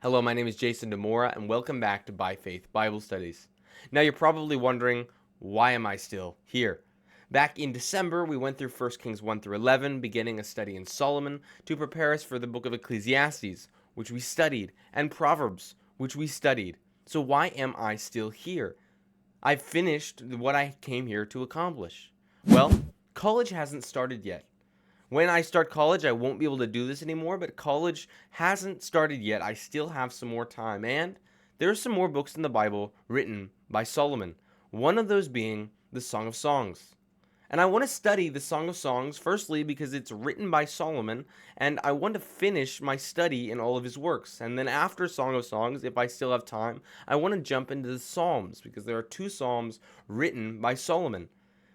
Hello, my name is Jason Demora, and welcome back to By Faith Bible Studies. Now, you're probably wondering, why am I still here? Back in December, we went through 1 Kings 1 through 11, beginning a study in Solomon to prepare us for the book of Ecclesiastes, which we studied, and Proverbs, which we studied. So, why am I still here? I've finished what I came here to accomplish. Well, college hasn't started yet. When I start college, I won't be able to do this anymore, but college hasn't started yet. I still have some more time, and there are some more books in the Bible written by Solomon, one of those being the Song of Songs. And I want to study the Song of Songs, firstly, because it's written by Solomon, and I want to finish my study in all of his works. And then after Song of Songs, if I still have time, I want to jump into the Psalms, because there are two Psalms written by Solomon.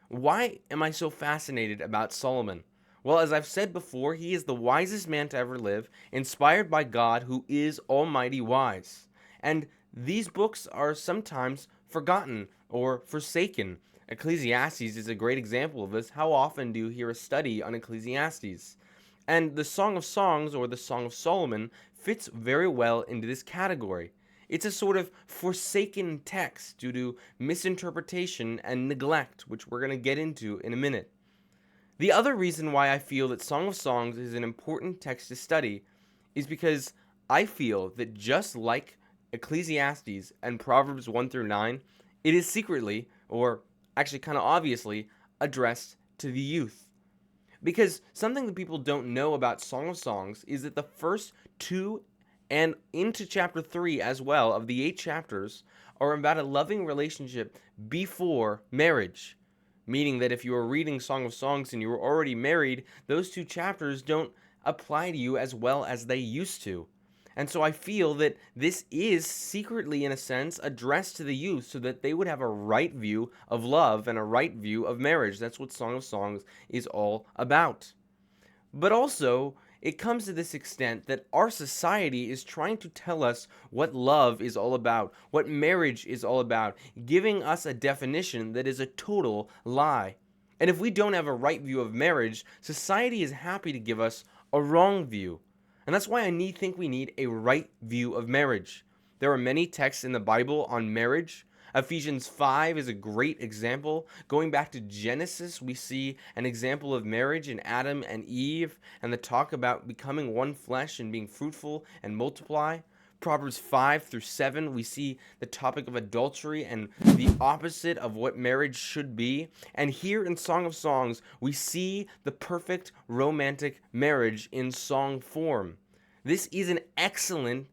Why am I so fascinated about Solomon? Well, as I've said before, he is the wisest man to ever live, inspired by God, who is almighty wise. And these books are sometimes forgotten or forsaken. Ecclesiastes is a great example of this. How often do you hear a study on Ecclesiastes? And the Song of Songs, or the Song of Solomon, fits very well into this category. It's a sort of forsaken text due to misinterpretation and neglect, which we're going to get into in a minute. The other reason why I feel that Song of Songs is an important text to study is because I feel that just like Ecclesiastes and Proverbs 1 through 9, it is secretly, or actually kind of obviously, addressed to the youth. Because something that people don't know about Song of Songs is that the first two and into chapter 3 as well of the 8 chapters are about a loving relationship before marriage. Meaning that if you are reading Song of Songs and you were already married, those two chapters don't apply to you as well as they used to. And so I feel that this is secretly, in a sense, addressed to the youth so that they would have a right view of love and a right view of marriage. That's what Song of Songs is all about. But also, it comes to this extent that our society is trying to tell us what love is all about, what marriage is all about, giving us a definition that is a total lie. And if we don't have a right view of marriage, society is happy to give us a wrong view. And that's why think we need a right view of marriage. There are many texts in the Bible on marriage. Ephesians 5 is a great example. Going back to Genesis, we see an example of marriage in Adam and Eve and the talk about becoming one flesh and being fruitful and multiply. Proverbs 5 through 7, we see the topic of adultery and the opposite of what marriage should be. And here in Song of Songs, we see the perfect romantic marriage in song form. This is an excellent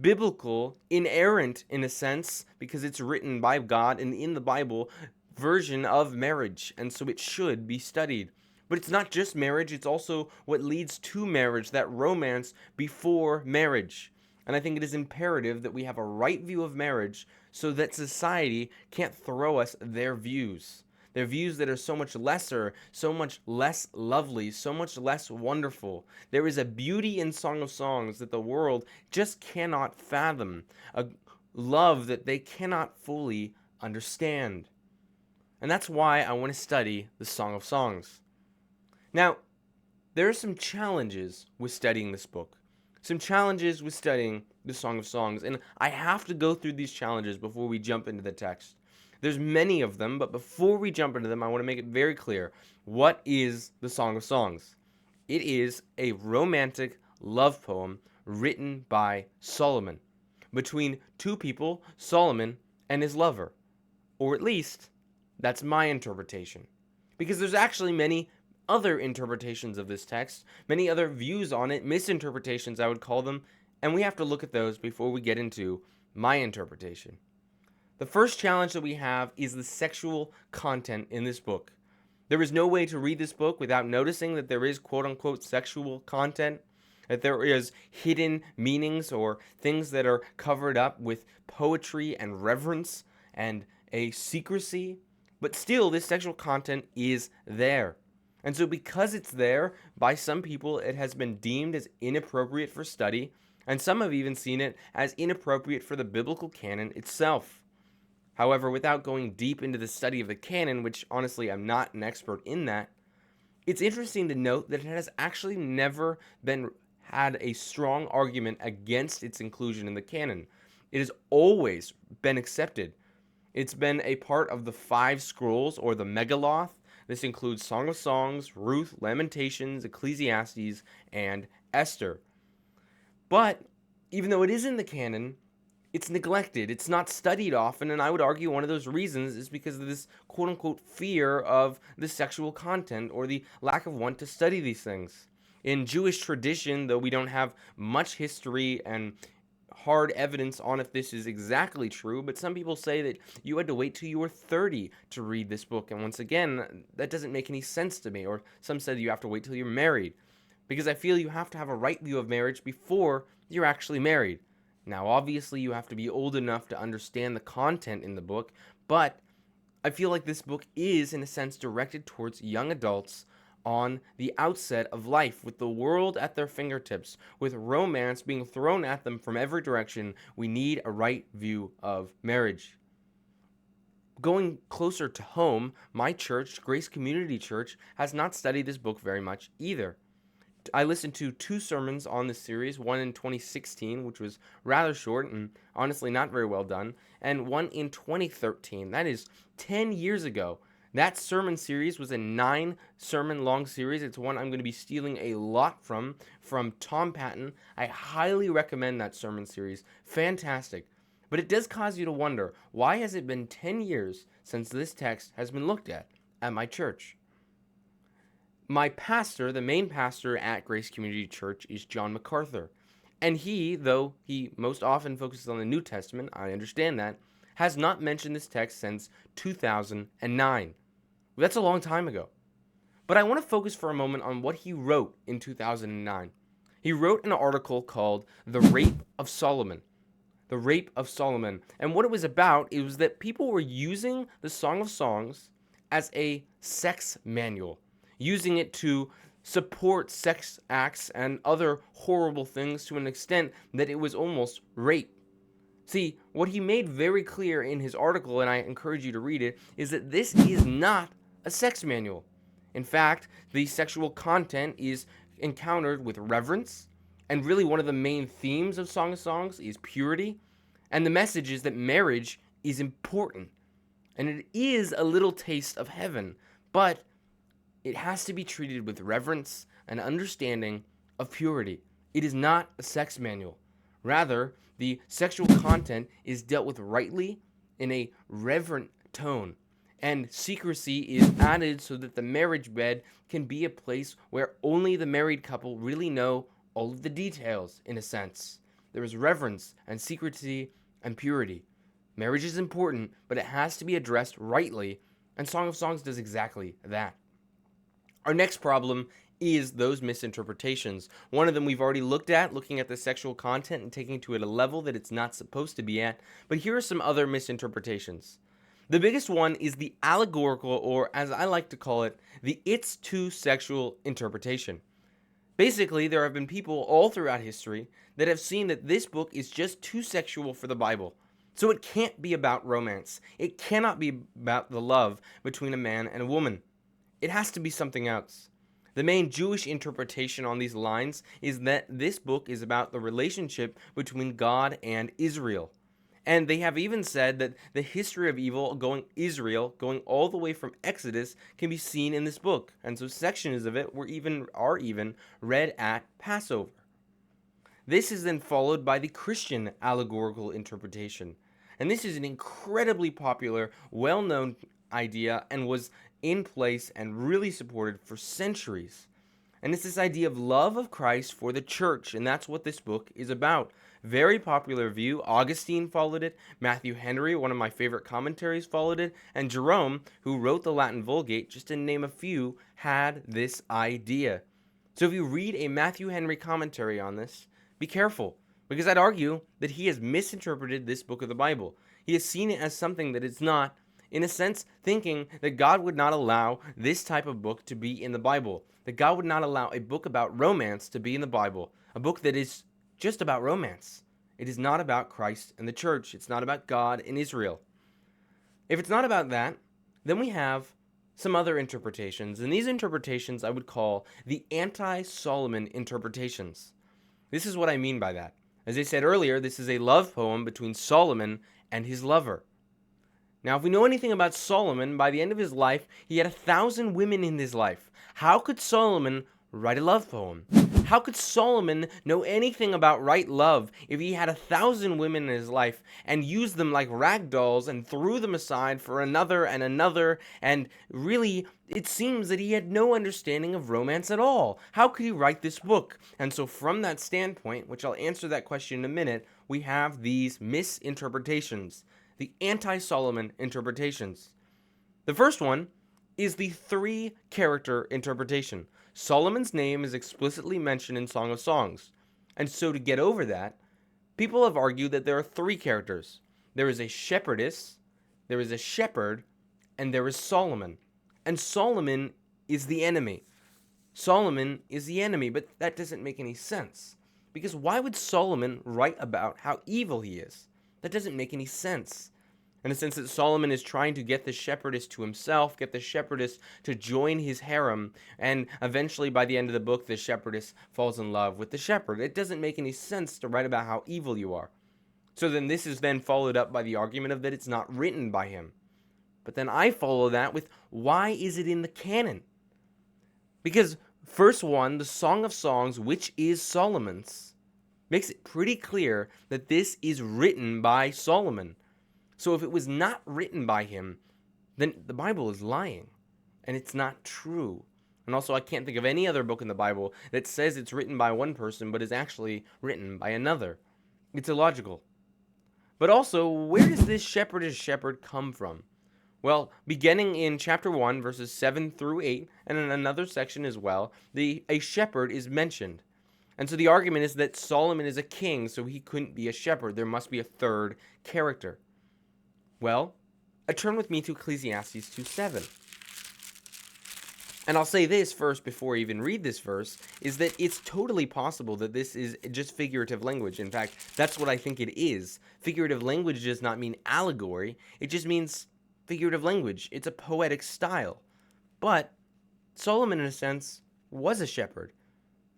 biblical, inerrant in a sense, because it's written by God and in the Bible, version of marriage, and so it should be studied. But it's not just marriage, it's also what leads to marriage, that romance before marriage. And I think it is imperative that we have a right view of marriage so that society can't throw us their views. Their views that are so much lesser, so much less lovely, so much less wonderful. There is a beauty in Song of Songs that the world just cannot fathom, a love that they cannot fully understand. And that's why I want to study the Song of Songs. Now, there are some challenges with studying this book. Some challenges with studying the Song of Songs, and I have to go through these challenges before we jump into the text. There's many of them, but before we jump into them, I want to make it very clear. What is the Song of Songs? It is a romantic love poem written by Solomon between two people, Solomon and his lover. Or at least, that's my interpretation. Because there's actually many other interpretations of this text, many other views on it, misinterpretations I would call them, and we have to look at those before we get into my interpretation. The first challenge that we have is the sexual content in this book. There is no way to read this book without noticing that there is quote-unquote sexual content, that there is hidden meanings or things that are covered up with poetry and reverence and a secrecy, but still this sexual content is there. And so because it's there, by some people it has been deemed as inappropriate for study, and some have even seen it as inappropriate for the biblical canon itself. However, without going deep into the study of the canon, which honestly I'm not an expert in that, it's interesting to note that it has actually never been had a strong argument against its inclusion in the canon. It has always been accepted. It's been a part of the five scrolls, or the Megaloth. This includes Song of Songs, Ruth, Lamentations, Ecclesiastes, and Esther. But even though it is in the canon, it's neglected. It's not studied often, and I would argue one of those reasons is because of this quote unquote fear of the sexual content or the lack of want to study these things. In Jewish tradition, though we don't have much history and hard evidence on if this is exactly true, but some people say that you had to wait till you were 30 to read this book, and once again, that doesn't make any sense to me. Or some said you have to wait till you're married, because I feel you have to have a right view of marriage before you're actually married. Now, obviously, you have to be old enough to understand the content in the book, but I feel like this book is, in a sense, directed towards young adults on the outset of life, with the world at their fingertips, with romance being thrown at them from every direction. We need a right view of marriage. Going closer to home, my church, Grace Community Church, has not studied this book very much either. I listened to 2 sermons on this series, one in 2016, which was rather short and honestly not very well done, and one in 2013. That is 10 years ago. That sermon series was a 9 sermon long series. It's one I'm going to be stealing a lot from Tom Patton. I highly recommend that sermon series. Fantastic. But it does cause you to wonder, why has it been 10 years since this text has been looked at my church? My pastor, the main pastor at Grace Community Church, is John MacArthur. And he, though he most often focuses on the New Testament, I understand that, has not mentioned this text since 2009. That's a long time ago. But I want to focus for a moment on what he wrote in 2009. He wrote an article called The Rape of Solomon. The Rape of Solomon. And what it was about, it was that people were using the Song of Songs as a sex manual, using it to support sex acts and other horrible things to an extent that it was almost rape. See, what he made very clear in his article, and I encourage you to read it, is that this is not a sex manual. In fact, the sexual content is encountered with reverence, and really one of the main themes of Song of Songs is purity, and the message is that marriage is important, and it is a little taste of heaven, but it has to be treated with reverence and understanding of purity. It is not a sex manual. Rather, the sexual content is dealt with rightly in a reverent tone, and secrecy is added so that the marriage bed can be a place where only the married couple really know all of the details, in a sense. There is reverence and secrecy and purity. Marriage is important, but it has to be addressed rightly, and Song of Songs does exactly that. Our next problem is those misinterpretations. One of them we've already looked at, looking at the sexual content and taking it to at a level that it's not supposed to be at, but here are some other misinterpretations. The biggest one is the allegorical, or as I like to call it, the it's too sexual interpretation. Basically, there have been people all throughout history that have seen that this book is just too sexual for the Bible. So it can't be about romance. It cannot be about the love between a man and a woman. It has to be something else. The main Jewish interpretation on these lines is that this book is about the relationship between God and Israel. And they have even said that the history of Israel, going all the way from Exodus, can be seen in this book. And so sections of it are even read at Passover. This is then followed by the Christian allegorical interpretation. And this is an incredibly popular, well-known idea and was in place and really supported for centuries. And it's this idea of love of Christ for the church, and that's what this book is about. Very popular view. Augustine followed it. Matthew Henry, one of my favorite commentaries, followed it. And Jerome, who wrote the Latin Vulgate, just to name a few, had this idea. So if you read a Matthew Henry commentary on this, be careful, because I'd argue that he has misinterpreted this book of the Bible. He has seen it as something that it's not, in a sense, thinking that God would not allow this type of book to be in the Bible, that God would not allow a book about romance to be in the Bible, a book that is just about romance. It is not about Christ and the church. It's not about God and Israel. If it's not about that, then we have some other interpretations, and these interpretations I would call the anti-Solomon interpretations. This is what I mean by that. As I said earlier, this is a love poem between Solomon and his lover. Now, if we know anything about Solomon, by the end of his life, he had 1,000 women in his life. How could Solomon write a love poem? How could Solomon know anything about right love if he had 1,000 women in his life and used them like rag dolls and threw them aside for another and another? And really, it seems that he had no understanding of romance at all. How could he write this book? And so from that standpoint, which I'll answer that question in a minute, we have these misinterpretations, the anti-Solomon interpretations. The first one is the three-character interpretation. Solomon's name is explicitly mentioned in Song of Songs. And so to get over that, people have argued that there are three characters. There is a shepherdess, there is a shepherd, and there is Solomon. And Solomon is the enemy. Solomon is the enemy, but that doesn't make any sense. Because why would Solomon write about how evil he is? That doesn't make any sense. In a sense that Solomon is trying to get the shepherdess to himself, get the shepherdess to join his harem, and eventually by the end of the book, the shepherdess falls in love with the shepherd. It doesn't make any sense to write about how evil you are. So then this is then followed up by the argument of that it's not written by him. But then I follow that with, why is it in the canon? Because verse 1, the Song of Songs, which is Solomon's, makes it pretty clear that this is written by Solomon. So if it was not written by him, then the Bible is lying, and it's not true. And also, I can't think of any other book in the Bible that says it's written by one person, but is actually written by another. It's illogical. But also, where does this shepherd come from? Well, beginning in chapter 1, verses 7 through 8, and in another section as well, a shepherd is mentioned. And so the argument is that Solomon is a king, so he couldn't be a shepherd. There must be a third character. Well, turn with me to Ecclesiastes 2:7. And I'll say this first before I even read this verse, is that it's totally possible that this is just figurative language. In fact, that's what I think it is. Figurative language does not mean allegory. It just means figurative language. It's a poetic style. But Solomon, in a sense, was a shepherd.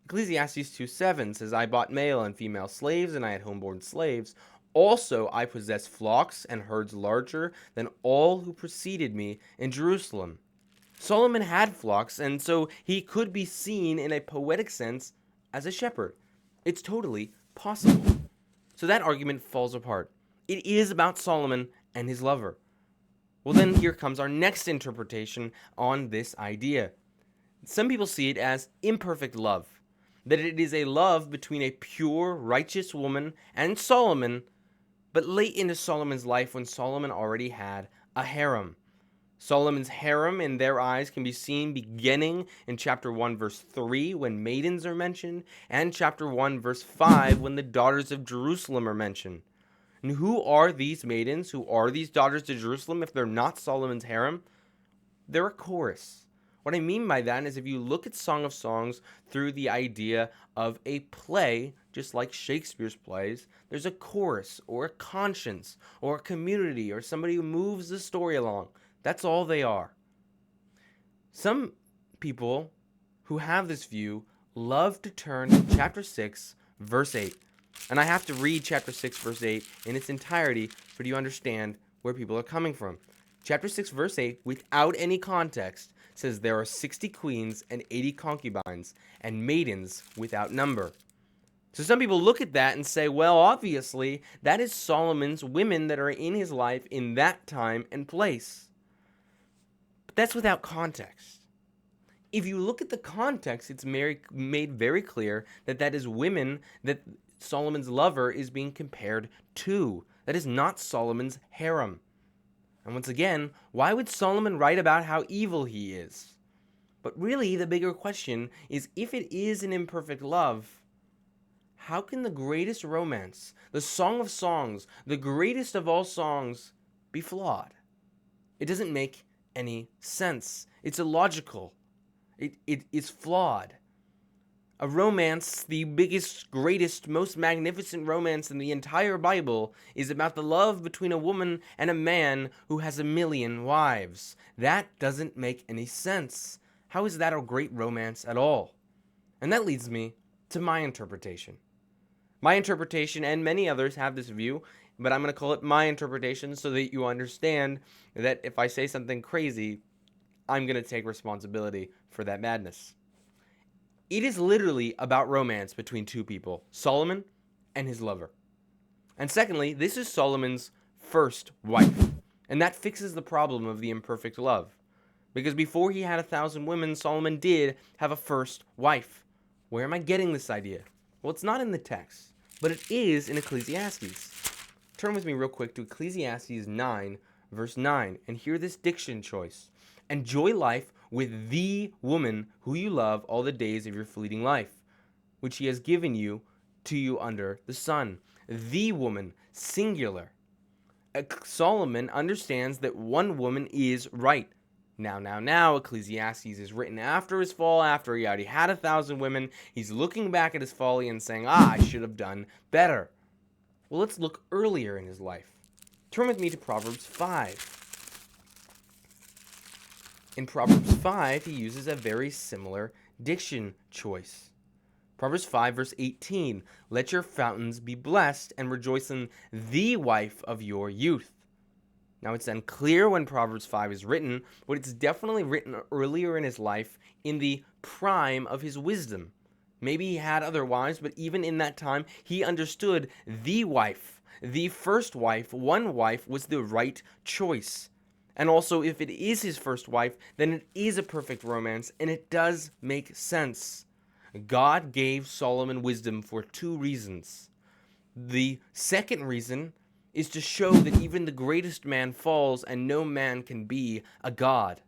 Ecclesiastes 2:7 says, I bought male and female slaves, and I had homeborn slaves. Also, I possess flocks and herds larger than all who preceded me in Jerusalem. Solomon had flocks, and so he could be seen in a poetic sense as a shepherd. It's totally possible. So that argument falls apart. It is about Solomon and his lover. Well, then here comes our next interpretation on this idea. Some people see it as imperfect love, that it is a love between a pure, righteous woman and Solomon, but late into Solomon's life when Solomon already had a harem. Solomon's harem in their eyes can be seen beginning in chapter 1 verse 3 when maidens are mentioned, and chapter 1 verse 5 when the daughters of Jerusalem are mentioned. And who are these maidens? Who are these daughters of Jerusalem if they're not Solomon's harem? They're a chorus. What I mean by that is if you look at Song of Songs through the idea of a play, just like Shakespeare's plays, there's a chorus or a conscience or a community or somebody who moves the story along. That's all they are. Some people who have this view love to turn to chapter 6, verse 8. And I have to read chapter 6, verse 8 in its entirety for you to understand where people are coming from. Chapter 6, verse 8, without any context, says there are 60 queens and 80 concubines and maidens without number. So some people look at that and say, well, obviously, that is Solomon's women that are in his life in that time and place. But that's without context. If you look at the context, it's made very clear that that is women that Solomon's lover is being compared to. That is not Solomon's harem. And once again, why would Solomon write about how evil he is? But really, the bigger question is, if it is an imperfect love, how can the greatest romance, the Song of Songs, the greatest of all songs, be flawed? It doesn't make any sense. It's illogical. It is flawed. A romance, the biggest, greatest, most magnificent romance in the entire Bible, is about the love between a woman and a man who has 1,000,000 wives. That doesn't make any sense. How is that a great romance at all? And that leads me to my interpretation. My interpretation, and many others have this view, but I'm going to call it my interpretation so that you understand that if I say something crazy, I'm going to take responsibility for that madness. It is literally about romance between two people, Solomon and his lover. And secondly, this is Solomon's first wife. And that fixes the problem of the imperfect love. Because before he had 1,000 women, Solomon did have a first wife. Where am I getting this idea? Well, it's not in the text, but it is in Ecclesiastes. Turn with me real quick to Ecclesiastes 9, verse 9, and hear this diction choice. Enjoy life with the woman who you love all the days of your fleeting life, which he has given you to you under the sun. The woman, singular. Solomon understands that one woman is right. Now, Ecclesiastes is written after his fall, after he already had 1,000 women. He's looking back at his folly and saying, I should have done better. Well, let's look earlier in his life. Turn with me to Proverbs 5. In Proverbs 5, he uses a very similar diction choice. Proverbs 5, verse 18, let your fountains be blessed and rejoice in the wife of your youth. Now, it's unclear when Proverbs 5 is written, but it's definitely written earlier in his life in the prime of his wisdom. Maybe he had other wives, but even in that time, he understood the wife, the first wife, one wife was the right choice. And also, if it is his first wife, then it is a perfect romance, and it does make sense. God gave Solomon wisdom for two reasons. The second reason is to show that even the greatest man falls and no man can be a god.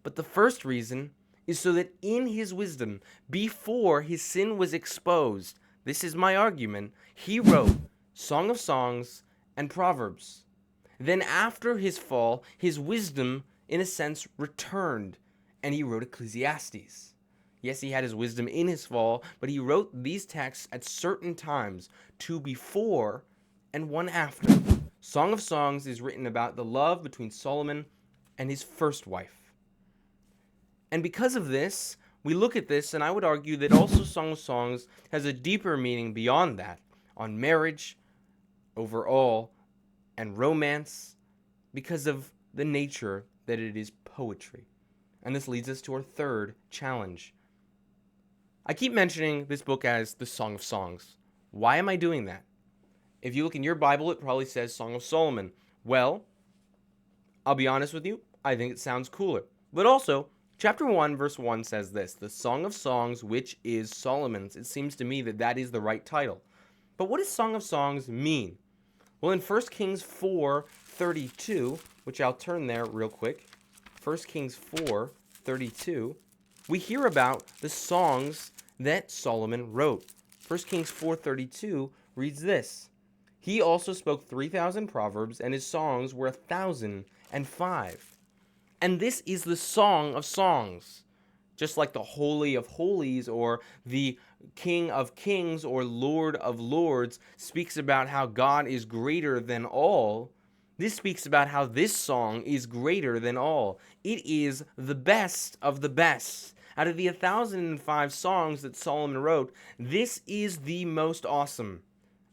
But the first reason is so that in his wisdom, before his sin was exposed, this is my argument, he wrote Song of Songs and Proverbs. Then after his fall, his wisdom, in a sense, returned, and he wrote Ecclesiastes. Yes, he had his wisdom in his fall, but he wrote these texts at certain times, two before and one after. Song of Songs is written about the love between Solomon and his first wife. And because of this, we look at this, and I would argue that also Song of Songs has a deeper meaning beyond that, on marriage, overall, and romance, because of the nature that it is poetry. And this leads us to our third challenge. I keep mentioning this book as the Song of Songs. Why am I doing that? If you look in your Bible, it probably says Song of Solomon. Well, I'll be honest with you, I think it sounds cooler. But also, chapter 1, verse 1 says this, the Song of Songs, which is Solomon's. It seems to me that that is the right title. But what does Song of Songs mean? Well, in 1 Kings 4:32, which I'll turn there real quick, 1 Kings 4:32, we hear about the songs that Solomon wrote. 1 Kings 4:32 reads this, he also spoke 3,000 proverbs, and his songs were 1,005. And this is the Song of Songs. Just like the Holy of Holies or the King of Kings or Lord of Lords speaks about how God is greater than all, this speaks about how this song is greater than all. It is the best of the best. Out of the 1,005 songs that Solomon wrote, this is the most awesome.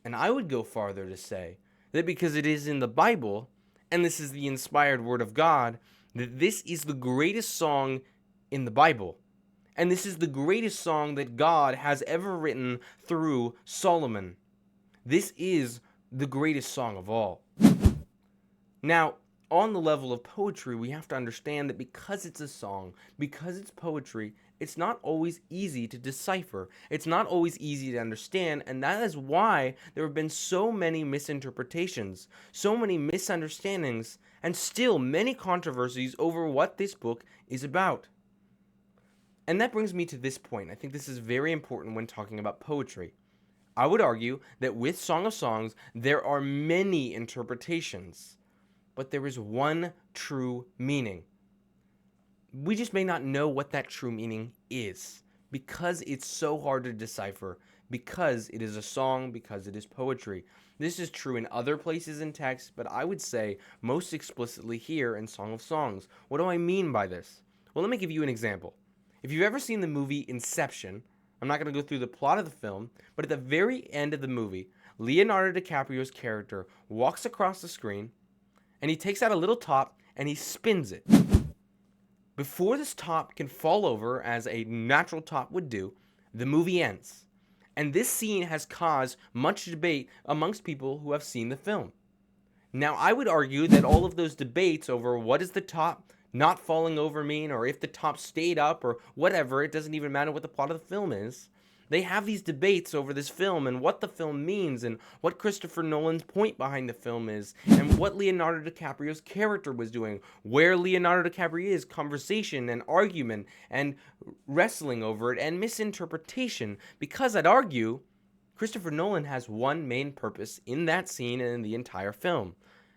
And I would go farther to say that because it is in the Bible, and this is the inspired word of God, that this is the greatest song in the Bible. And this is the greatest song that God has ever written through Solomon. This is the greatest song of all. Now, on the level of poetry, we have to understand that because it's a song, because it's poetry, it's not always easy to decipher. It's not always easy to understand, and that is why there have been so many misinterpretations, so many misunderstandings, and still many controversies over what this book is about. And that brings me to this point. I think this is very important when talking about poetry. I would argue that with Song of Songs, there are many interpretations, but there is one true meaning. We just may not know what that true meaning is because it's so hard to decipher, because it is a song, because it is poetry. This is true in other places in text, but I would say most explicitly here in Song of Songs. What do I mean by this? Well, let me give you an example. If you've ever seen the movie Inception, I'm not going to go through the plot of the film, but at the very end of the movie, Leonardo DiCaprio's character walks across the screen and he takes out a little top and he spins it. Before this top can fall over, as a natural top would do, the movie ends. And this scene has caused much debate amongst people who have seen the film. Now, I would argue that all of those debates over what does the top not falling over mean, or if the top stayed up, or whatever, it doesn't even matter what the plot of the film is. They have these debates over this film and what the film means and what Christopher Nolan's point behind the film is and what Leonardo DiCaprio's character was doing, where Leonardo DiCaprio is, conversation and argument and wrestling over it and misinterpretation, because I'd argue Christopher Nolan has one main purpose in that scene and in the entire film.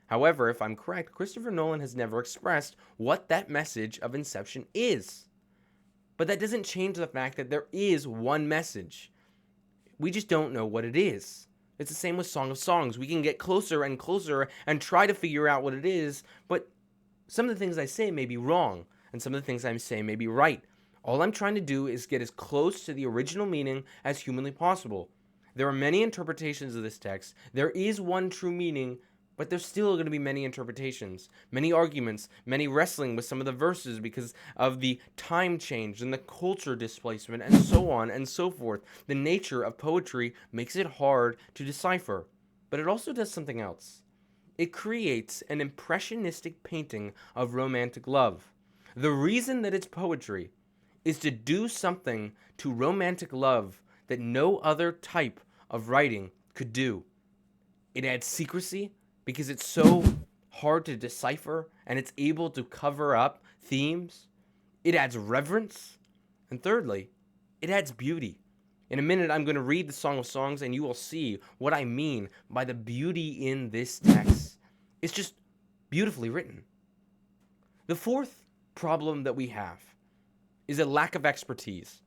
However, if I'm correct, Christopher Nolan has never expressed what that message of Inception is. But that doesn't change the fact that there is one message. We just don't know what it is. It's the same with Song of Songs. We can get closer and closer and try to figure out what it is, but some of the things I say may be wrong, and some of the things I say may be right. All I'm trying to do is get as close to the original meaning as humanly possible. There are many interpretations of this text. There is one true meaning, but there's still going to be many interpretations, many arguments, many wrestling with some of the verses because of the time change and the culture displacement and so on and so forth. The nature of poetry makes it hard to decipher, but it also does something else. It creates an impressionistic painting of romantic love. The reason that it's poetry is to do something to romantic love that no other type of writing could do. It adds secrecy, because it's so hard to decipher and it's able to cover up themes. It adds reverence. And thirdly, it adds beauty. In a minute, I'm going to read the Song of Songs and you will see what I mean by the beauty in this text. It's just beautifully written. The fourth problem that we have is a lack of expertise.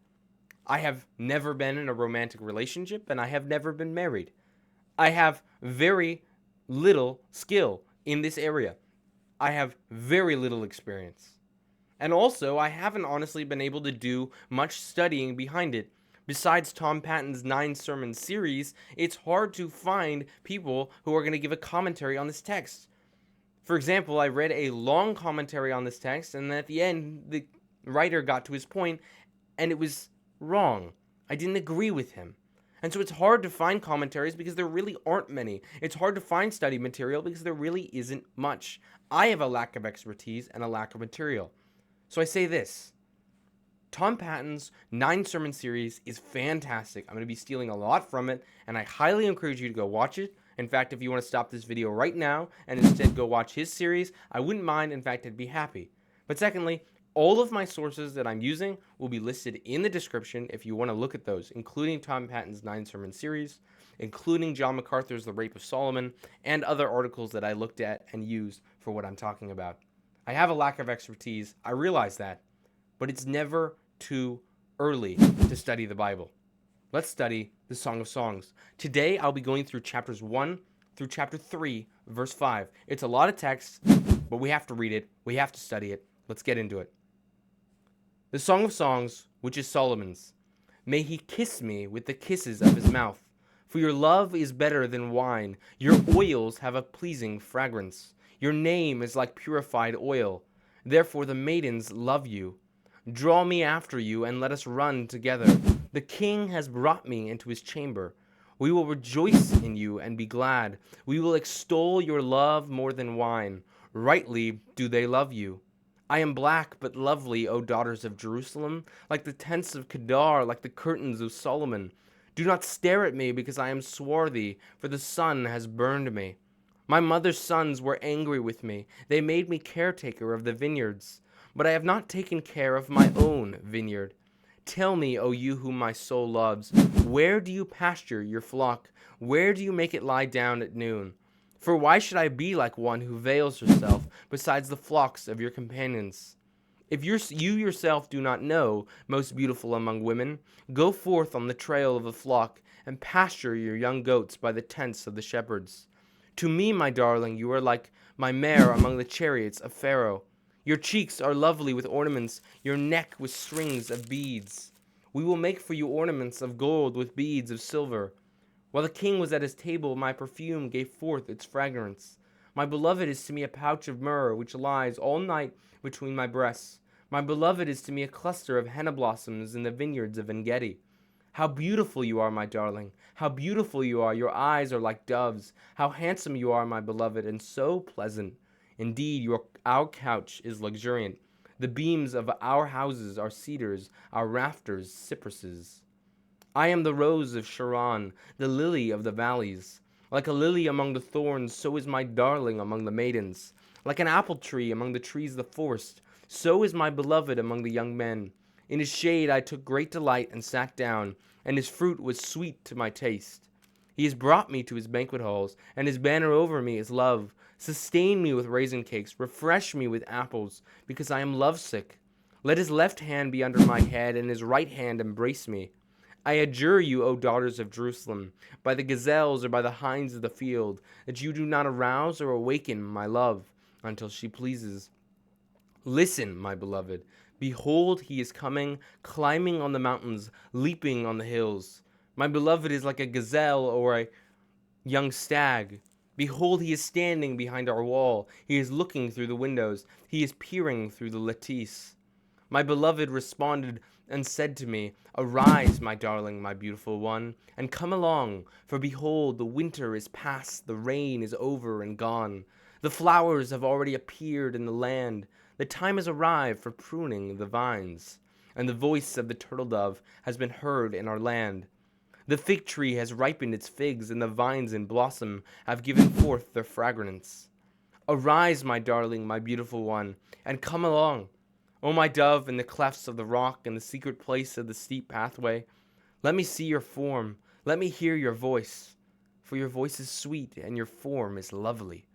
I have never been in a romantic relationship and I have never been married. I have very little skill in this area. I have very little experience. And also, I haven't honestly been able to do much studying behind it. Besides Tom Patton's 9-sermon series, it's hard to find people who are going to give a commentary on this text. For example, I read a long commentary on this text, and then at the end, the writer got to his point, and it was wrong. I didn't agree with him. And so it's hard to find commentaries because there really aren't many. It's hard to find study material because there really isn't much. I have a lack of expertise and a lack of material. So I say this. Tom Patton's 9-sermon series is fantastic. I'm going to be stealing a lot from it, and I highly encourage you to go watch it. In fact, if you want to stop this video right now and instead go watch his series, I wouldn't mind. In fact, I'd be happy. But secondly, all of my sources that I'm using will be listed in the description if you want to look at those, including Tom Patton's 9-sermon series, including John MacArthur's The Rape of Solomon, and other articles that I looked at and used for what I'm talking about. I have a lack of expertise, I realize that, but it's never too early to study the Bible. Let's study the Song of Songs. Today, I'll be going through chapters 1 through chapter 3, verse 5. It's a lot of text, but we have to read it, we have to study it. Let's get into it. The Song of Songs, which is Solomon's. May he kiss me with the kisses of his mouth. For your love is better than wine. Your oils have a pleasing fragrance. Your name is like purified oil. Therefore the maidens love you. Draw me after you, and let us run together. The king has brought me into his chamber. We will rejoice in you and be glad. We will extol your love more than wine. Rightly do they love you. I am black but lovely, O daughters of Jerusalem, like the tents of Kedar, like the curtains of Solomon. Do not stare at me, because I am swarthy, for the sun has burned me. My mother's sons were angry with me. They made me caretaker of the vineyards. But I have not taken care of my own vineyard. Tell me, O you whom my soul loves, where do you pasture your flock? Where do you make it lie down at noon? For why should I be like one who veils herself besides the flocks of your companions? If you yourself do not know, most beautiful among women, go forth on the trail of the flock and pasture your young goats by the tents of the shepherds. To me, my darling, you are like my mare among the chariots of Pharaoh. Your cheeks are lovely with ornaments, your neck with strings of beads. We will make for you ornaments of gold with beads of silver. While the king was at his table, my perfume gave forth its fragrance. My beloved is to me a pouch of myrrh which lies all night between my breasts. My beloved is to me a cluster of henna blossoms in the vineyards of En-gedi. How beautiful you are, my darling. How beautiful you are. Your eyes are like doves. How handsome you are, my beloved, and so pleasant. Indeed, our couch is luxuriant. The beams of our houses are cedars, our rafters cypresses. I am the rose of Sharon, the lily of the valleys. Like a lily among the thorns, so is my darling among the maidens. Like an apple tree among the trees of the forest, so is my beloved among the young men. In his shade I took great delight and sat down, and his fruit was sweet to my taste. He has brought me to his banquet halls, and his banner over me is love. Sustain me with raisin cakes, refresh me with apples, because I am lovesick. Let his left hand be under my head, and his right hand embrace me. I adjure you, O daughters of Jerusalem, by the gazelles or by the hinds of the field, that you do not arouse or awaken my love until she pleases. Listen, my beloved. Behold, he is coming, climbing on the mountains, leaping on the hills. My beloved is like a gazelle or a young stag. Behold, he is standing behind our wall. He is looking through the windows. He is peering through the lattice. My beloved responded and said to me, Arise, my darling, my beautiful one, and come along, for behold, the winter is past, the rain is over and gone. The flowers have already appeared in the land. The time has arrived for pruning the vines, and the voice of the turtle dove has been heard in our land. The fig tree has ripened its figs, and the vines in blossom have given forth their fragrance. Arise, my darling, my beautiful one, and come along. O my dove, in the clefts of the rock, in the secret place of the steep pathway, let me see your form, let me hear your voice, for your voice is sweet, and your form is lovely.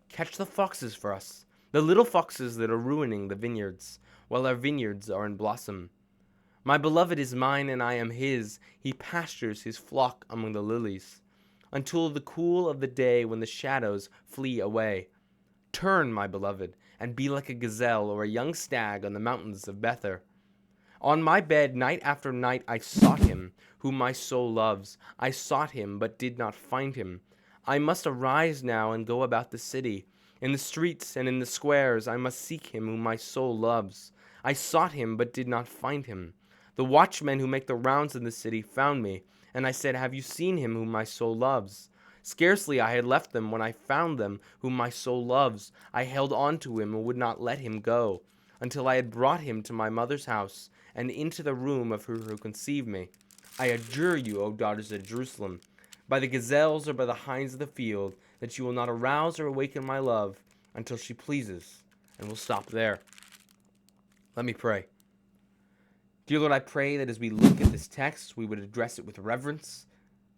Catch the foxes for us, the little foxes that are ruining the vineyards, while our vineyards are in blossom. My beloved is mine, and I am his. He pastures his flock among the lilies, until the cool of the day when the shadows flee away. Turn, my beloved, and be like a gazelle or a young stag on the mountains of Bether. On my bed night after night I sought him, whom my soul loves. I sought him, but did not find him. I must arise now and go about the city. In the streets and in the squares I must seek him whom my soul loves. I sought him, but did not find him. The watchmen who make the rounds in the city found me, and I said, Have you seen him whom my soul loves? Scarcely I had left them when I found them whom my soul loves. I held on to him and would not let him go, until I had brought him to my mother's house, and into the room of her who conceived me. I adjure you, O daughters of Jerusalem, by the gazelles or by the hinds of the field, that you will not arouse or awaken my love until she pleases. And we'll stop there. Let me pray. Dear Lord, I pray that as we look at this text, we would address it with reverence,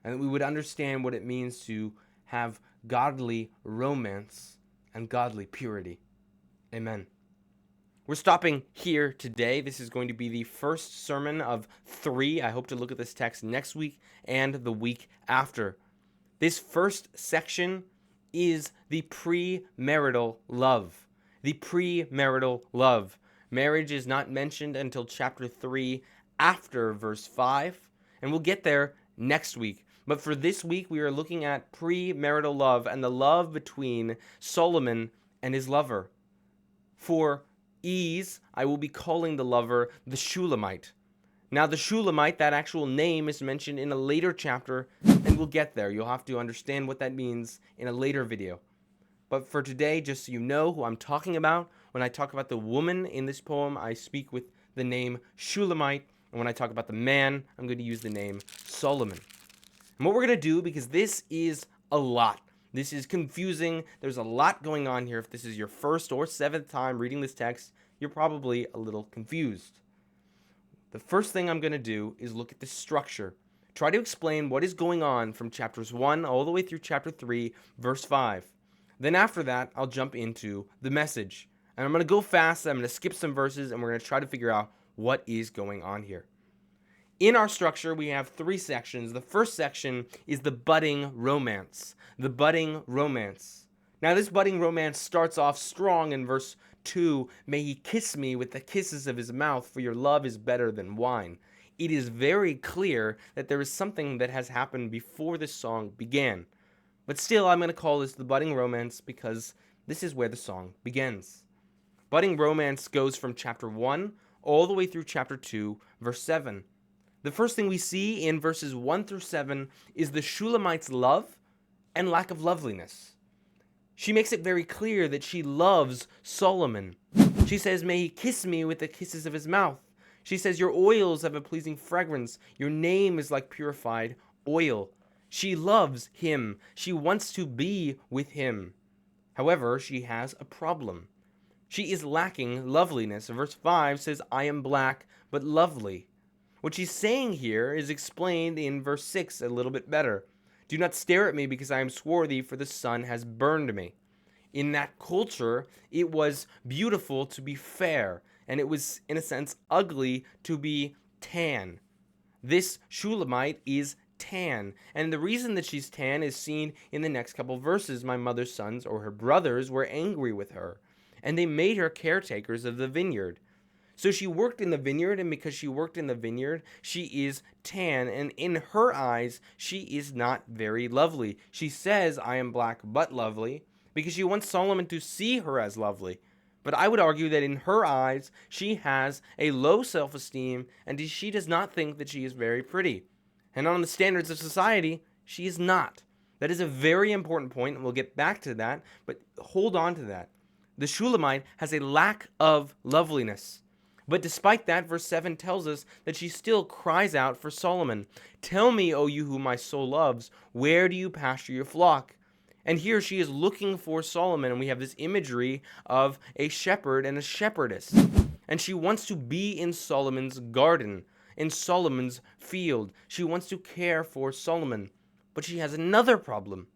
and that we would understand what it means to have godly romance and godly purity. Amen. We're stopping here today. This is going to be the first sermon of 3. I hope to look at this text next week and the week after. This first section is the premarital love. The premarital love. Marriage is not mentioned until chapter 3 after verse 5, and we'll get there next week. But for this week, we are looking at premarital love and the love between Solomon and his lover. For ease, I will be calling the lover the Shulamite. Now, the Shulamite, that actual name is mentioned in a later chapter, and we'll get there. You'll have to understand what that means in a later video. But for today, just so you know who I'm talking about, when I talk about the woman in this poem, I speak with the name Shulamite, and when I talk about the man, I'm going to use the name Solomon. And what we're going to do, because this is a lot, this is confusing, there's a lot going on here. If this is your first or 7th time reading this text, you're probably a little confused. The first thing I'm going to do is look at the structure. Try to explain what is going on from chapters 1 all the way through chapter 3, verse 5. Then after that, I'll jump into the message. And I'm going to go fast, I'm going to skip some verses, and we're going to try to figure out what is going on here. In our structure, we have 3 sections. The first section is the budding romance. The budding romance. Now, this budding romance starts off strong in verse 2. May he kiss me with the kisses of his mouth, for your love is better than wine. it is very clear that there is something that has happened before this song began. But still, I'm going to call this the budding romance because this is where the song begins. Budding romance goes from chapter 1 all the way through chapter 2, verse 7. The first thing we see in verses 1 through 7 is the Shulamite's love and lack of loveliness. She makes it very clear that she loves Solomon. She says, "May he kiss me with the kisses of his mouth." She says, "Your oils have a pleasing fragrance. Your name is like purified oil." She loves him. She wants to be with him. However, she has a problem. She is lacking loveliness. Verse 5 says, "I am black, but lovely." What she's saying here is explained in verse 6 a little bit better. "Do not stare at me because I am swarthy, for the sun has burned me." In that culture, it was beautiful to be fair, and it was, in a sense, ugly to be tan. This Shulamite is tan, and the reason that she's tan is seen in the next couple verses. "My mother's sons," or her brothers, "were angry with her, and they made her caretakers of the vineyard." So she worked in the vineyard, and because she worked in the vineyard, she is tan, and in her eyes, she is not very lovely. She says, "I am black but lovely," because she wants Solomon to see her as lovely. But I would argue that in her eyes, she has a low self-esteem, and she does not think that she is very pretty. And on the standards of society, she is not. That is a very important point, and we'll get back to that, but hold on to that. The Shulamite has a lack of loveliness. But despite that, verse 7 tells us that she still cries out for Solomon. "Tell me, O you whom my soul loves, where do you pasture your flock?" And here she is looking for Solomon, and we have this imagery of a shepherd and a shepherdess. And she wants to be in Solomon's garden, in Solomon's field. She wants to care for Solomon. But she has another problem.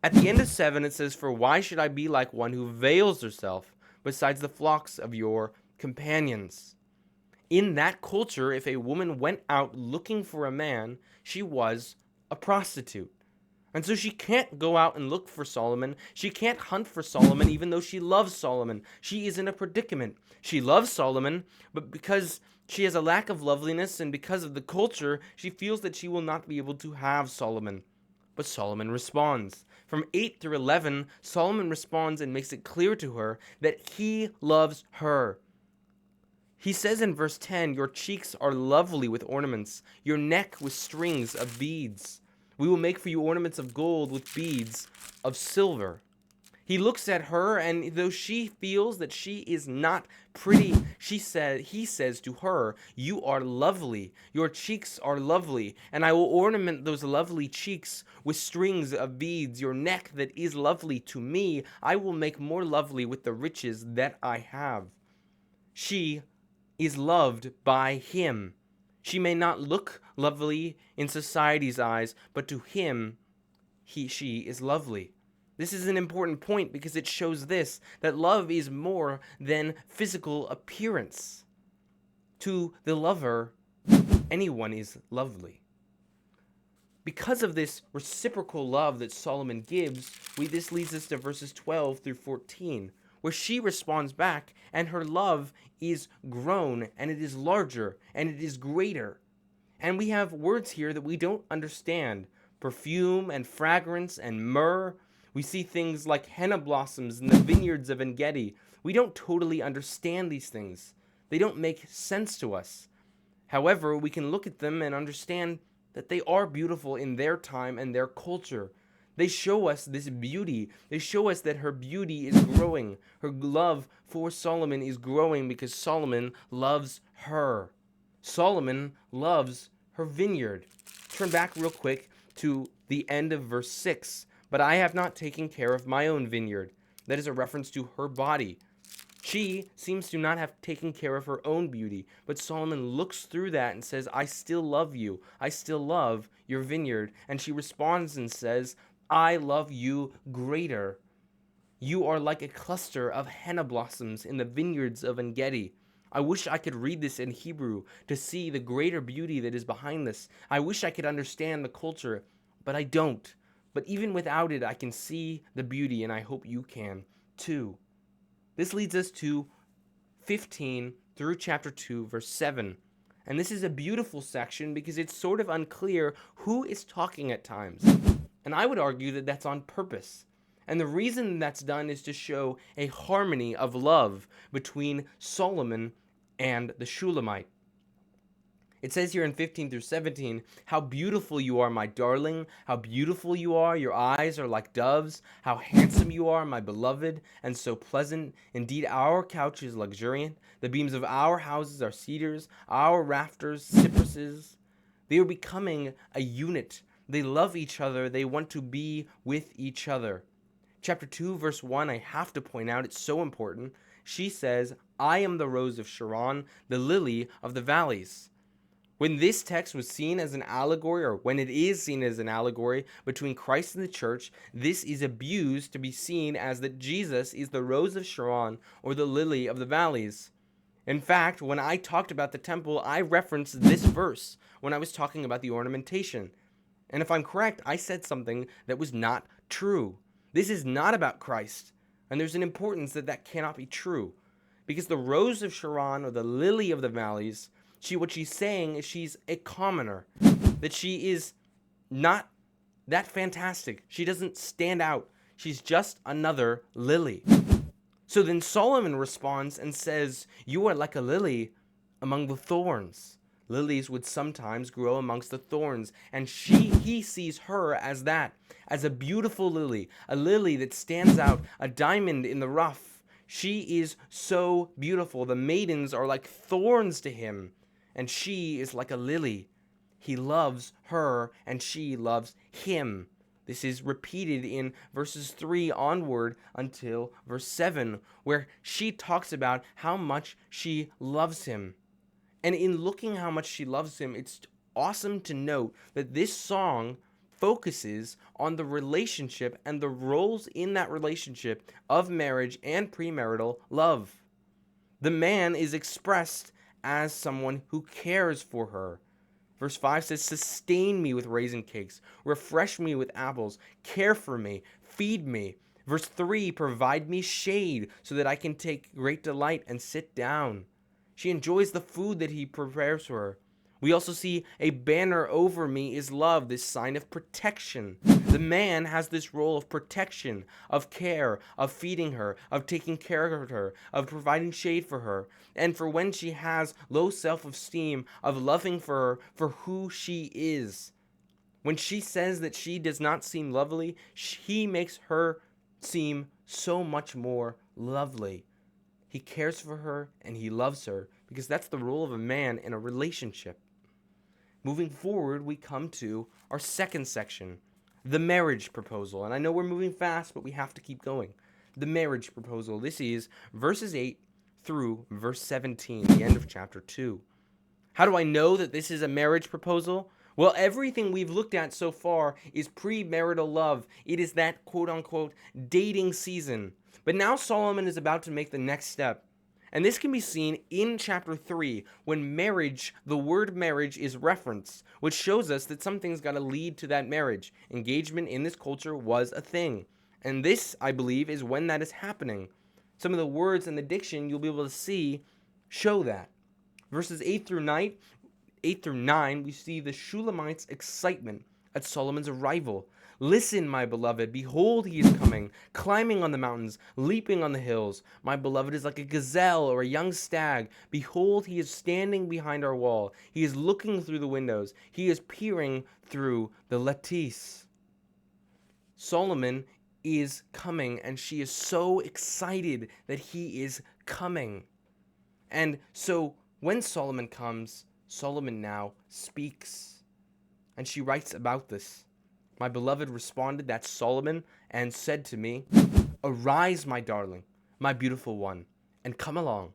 At the end of 7, it says, "For why should I be like one who veils herself besides the flocks of your companions?" In that culture, if a woman went out looking for a man, she was a prostitute. And so she can't go out and look for Solomon. She can't hunt for Solomon, even though she loves Solomon. She is in a predicament. She loves Solomon, but because she has a lack of loveliness and because of the culture, she feels that she will not be able to have Solomon. But Solomon responds. From 8 through 11, Solomon responds and makes it clear to her that he loves her. He says in verse 10, "Your cheeks are lovely with ornaments, your neck with strings of beads. We will make for you ornaments of gold with beads of silver." He looks at her, and though she feels that she is not pretty, he says to her, "You are lovely. Your cheeks are lovely, and I will ornament those lovely cheeks with strings of beads. Your neck that is lovely to me, I will make more lovely with the riches that I have." She is loved by him. She may not look lovely in society's eyes, but to him, she is lovely. This is an important point because it shows this, that love is more than physical appearance. To the lover, anyone is lovely. Because of this reciprocal love that Solomon gives, this leads us to verses 12 through 14, where she responds back, and her love is grown, and it is larger, and it is greater. And we have words here that we don't understand. Perfume and fragrance and myrrh. We see things like henna blossoms in the vineyards of En-Gedi. We don't totally understand these things. They don't make sense to us. However, we can look at them and understand that they are beautiful in their time and their culture. They show us this beauty. They show us that her beauty is growing. Her love for Solomon is growing because Solomon loves her. Solomon loves her vineyard. Turn back real quick to the end of verse 6. "But I have not taken care of my own vineyard." That is a reference to her body. She seems to not have taken care of her own beauty, but Solomon looks through that and says, "I still love you. I still love your vineyard." And she responds and says, "I love you greater. You are like a cluster of henna blossoms in the vineyards of En-Gedi." I wish I could read this in Hebrew to see the greater beauty that is behind this. I wish I could understand the culture, but I don't. But even without it, I can see the beauty, and I hope you can too. This leads us to 15 through chapter 2, verse 7. And this is a beautiful section because it's sort of unclear who is talking at times. And I would argue that that's on purpose. And the reason that's done is to show a harmony of love between Solomon and the Shulamite. It says here in 15 through 17, how beautiful you are, my darling, how beautiful you are, your eyes are like doves, how handsome you are, my beloved, and so pleasant. Indeed, our couch is luxuriant, the beams of our houses are cedars, our rafters cypresses. They are becoming a unit. They love each other, they want to be with each other. Chapter 2, verse 1, I have to point out, it's so important. She says, I am the rose of Sharon, the lily of the valleys. When this text was seen as an allegory, or when it is seen as an allegory between Christ and the church, this is abused to be seen as that Jesus is the rose of Sharon, or the lily of the valleys. In fact, when I talked about the temple, I referenced this verse when I was talking about the ornamentation. And if I'm correct, I said something that was not true. This is not about Christ, and there's an importance that cannot be true. Because the rose of Sharon, or the lily of the valleys, what she's saying is she's a commoner, that she is not that fantastic. She doesn't stand out. She's just another lily. So then Solomon responds and says, you are like a lily among the thorns. Lilies would sometimes grow amongst the thorns, and he sees her as that, as a beautiful lily, a lily that stands out, a diamond in the rough. She is so beautiful. The maidens are like thorns to him, and she is like a lily. He loves her, and she loves him. This is repeated in verses 3 onward until verse 7, where she talks about how much she loves him. And in looking how much she loves him, it's awesome to note that this song focuses on the relationship and the roles in that relationship of marriage and premarital love. The man is expressed as someone who cares for her. Verse 5 says, sustain me with raisin cakes, refresh me with apples, care for me, feed me. Verse 3, provide me shade so that I can take great delight and sit down. She enjoys the food that he prepares for her. We also see a banner over me is love, this sign of protection. The man has this role of protection, of care, of feeding her, of taking care of her, of providing shade for her, and for when she has low self-esteem, of loving for her for who she is. When she says that she does not seem lovely, he makes her seem so much more lovely. He cares for her and he loves her because that's the role of a man in a relationship. Moving forward, we come to our second section, the marriage proposal. And I know we're moving fast, but we have to keep going. The marriage proposal. This is verses 8 through verse 17, the end of chapter 2. How do I know that this is a marriage proposal? Well, everything we've looked at so far is premarital love. It is that quote-unquote dating season. But now Solomon is about to make the next step. And this can be seen in chapter 3 when marriage, the word marriage, is referenced, which shows us that something's got to lead to that marriage. Engagement in this culture was a thing. And this, I believe, is when that is happening. Some of the words in the diction you'll be able to see show that. Verses 8 through 9, we see the Shulamite's excitement at Solomon's arrival. Listen, my beloved, behold, he is coming, climbing on the mountains, leaping on the hills. My beloved is like a gazelle or a young stag. Behold, he is standing behind our wall. He is looking through the windows. He is peering through the lattice. Solomon is coming, and she is so excited that he is coming. And so when Solomon comes, Solomon now speaks. And she writes about this. My beloved responded, that's Solomon, and said to me, arise, my darling, my beautiful one, and come along.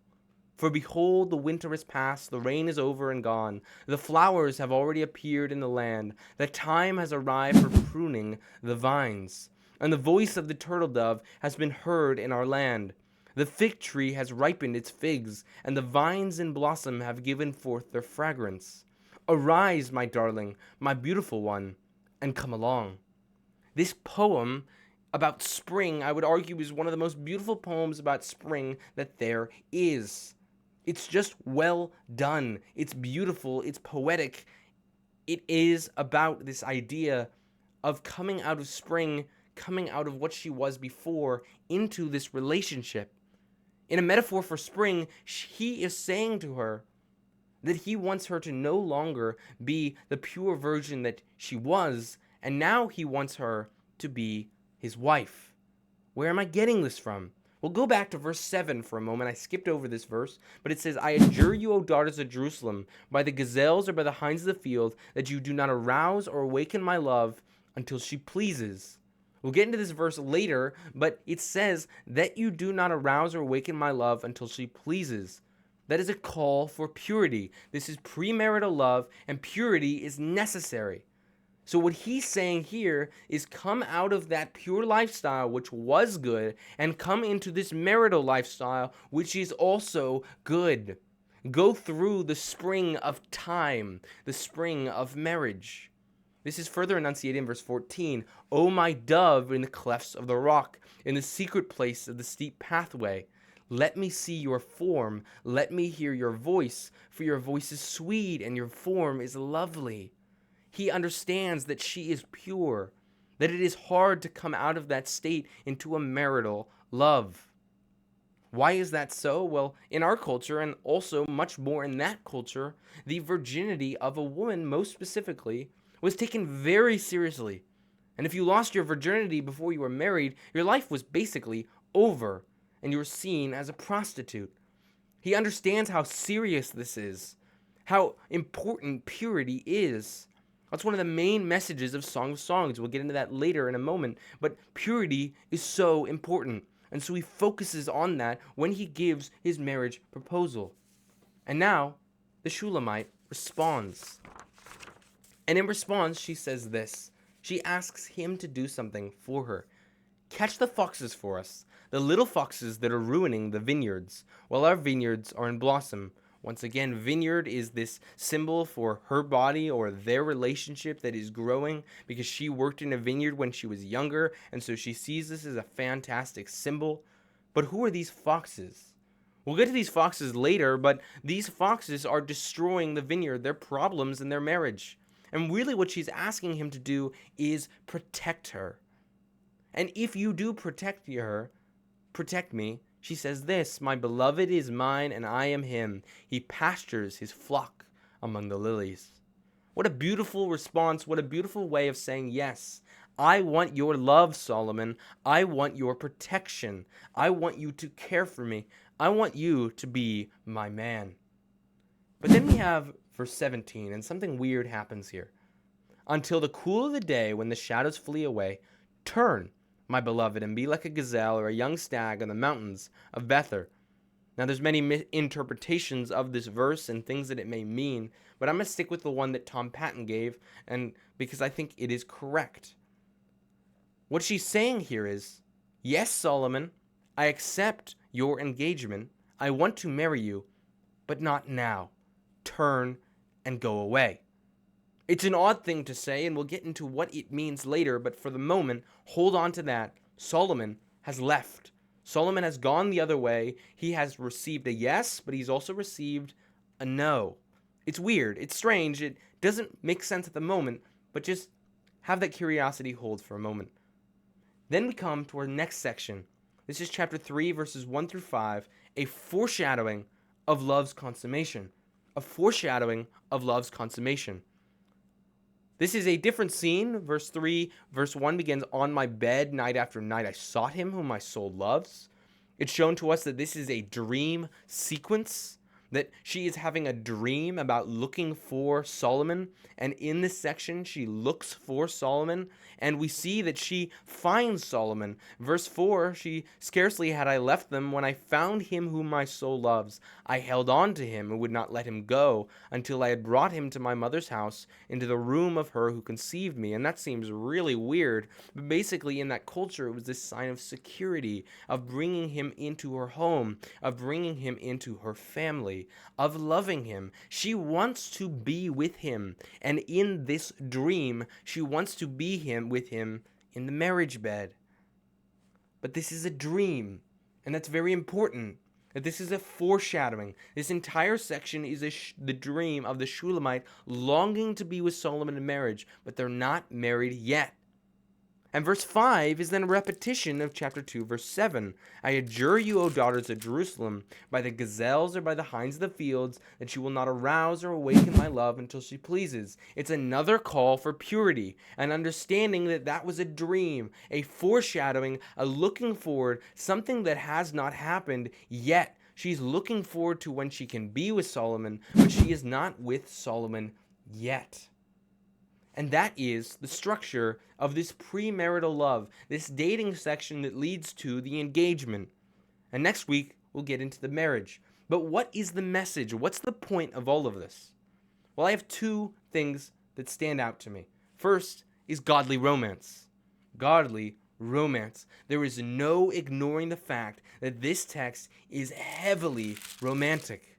For behold, the winter is past, the rain is over and gone. The flowers have already appeared in the land. The time has arrived for pruning the vines. And the voice of the turtle dove has been heard in our land. The fig tree has ripened its figs, and the vines in blossom have given forth their fragrance. Arise, my darling, my beautiful one, and come along. This poem about spring, I would argue, is one of the most beautiful poems about spring that there is. It's just well done. It's beautiful. It's poetic. It is about this idea of coming out of spring, coming out of what she was before into this relationship. In a metaphor for spring, he is saying to her that he wants her to no longer be the pure virgin that she was, and now he wants her to be his wife. Where am I getting this from? Well, go back to verse 7 for a moment. I skipped over this verse, but it says, I adjure you, O daughters of Jerusalem, by the gazelles or by the hinds of the field, that you do not arouse or awaken my love until she pleases. We'll get into this verse later, but it says that you do not arouse or awaken my love until she pleases. That is a call for purity. This is premarital love, and purity is necessary. So what he's saying here is come out of that pure lifestyle, which was good, and come into this marital lifestyle, which is also good. Go through the spring of time, the spring of marriage. This is further enunciated in verse 14. O my dove in the clefts of the rock, in the secret place of the steep pathway. Let me see your form. Let me hear your voice, for your voice is sweet and your form is lovely. He understands that she is pure, that it is hard to come out of that state into a marital love. Why is that so? Well, in our culture, and also much more in that culture, the virginity of a woman, most specifically, was taken very seriously. And if you lost your virginity before you were married, your life was basically over, and you were seen as a prostitute. He understands how serious this is, how important purity is. That's one of the main messages of Song of Songs. We'll get into that later in a moment. But purity is so important. And so he focuses on that when he gives his marriage proposal. And now, the Shulamite responds. And in response, she says this. She asks him to do something for her. Catch the foxes for us, the little foxes that are ruining the vineyards, while our vineyards are in blossom. Once again, vineyard is this symbol for her body or their relationship that is growing because she worked in a vineyard when she was younger, and so she sees this as a fantastic symbol. But who are these foxes? We'll get to these foxes later, but these foxes are destroying the vineyard, their problems in their marriage. And really what she's asking him to do is protect her. And if you do protect me, she says this, my beloved is mine and I am him. He pastures his flock among the lilies. What a beautiful response. What a beautiful way of saying, yes, I want your love, Solomon. I want your protection. I want you to care for me. I want you to be my man. But then we have verse 17, and something weird happens here. Until the cool of the day, when the shadows flee away, turn, my beloved, and be like a gazelle or a young stag on the mountains of Bether. Now, there's many interpretations of this verse and things that it may mean, but I'm going to stick with the one that Tom Patton gave, and because I think it is correct. What she's saying here is, yes, Solomon, I accept your engagement. I want to marry you, but not now. Turn and go away. It's an odd thing to say, and we'll get into what it means later, but for the moment, hold on to that. Solomon has left. Solomon has gone the other way. He has received a yes, but he's also received a no. It's weird. It's strange. It doesn't make sense at the moment, but just have that curiosity hold for a moment. Then we come to our next section. This is chapter 3, verses 1 through 5, a foreshadowing of love's consummation. A foreshadowing of love's consummation. This is a different scene. Verse 3, verse 1 begins, on my bed, night after night, I sought him whom my soul loves. It's shown to us that this is a dream sequence, that she is having a dream about looking for Solomon. And in this section, she looks for Solomon, and we see that she finds Solomon. Verse 4, she scarcely had I left them when I found him whom my soul loves. I held on to him and would not let him go until I had brought him to my mother's house, into the room of her who conceived me. And that seems really weird, but basically in that culture, it was this sign of security, of bringing him into her home, of bringing him into her family, of loving him. She wants to be with him, and in this dream, she wants to be with him in the marriage bed. But this is a dream, and that's very important. that this is a foreshadowing. This entire section is the dream of the Shulamite longing to be with Solomon in marriage, but they're not married yet. And verse 5 is then a repetition of chapter 2, verse 7. I adjure you, O daughters of Jerusalem, by the gazelles or by the hinds of the fields, that you will not arouse or awaken my love until she pleases. It's another call for purity, an understanding that that was a dream, a foreshadowing, a looking forward, something that has not happened yet. She's looking forward to when she can be with Solomon, but she is not with Solomon yet. And that is the structure of this premarital love, this dating section that leads to the engagement. And next week, we'll get into the marriage. But what is the message? What's the point of all of this? Well, I have two things that stand out to me. First is godly romance. Godly romance. There is no ignoring the fact that this text is heavily romantic.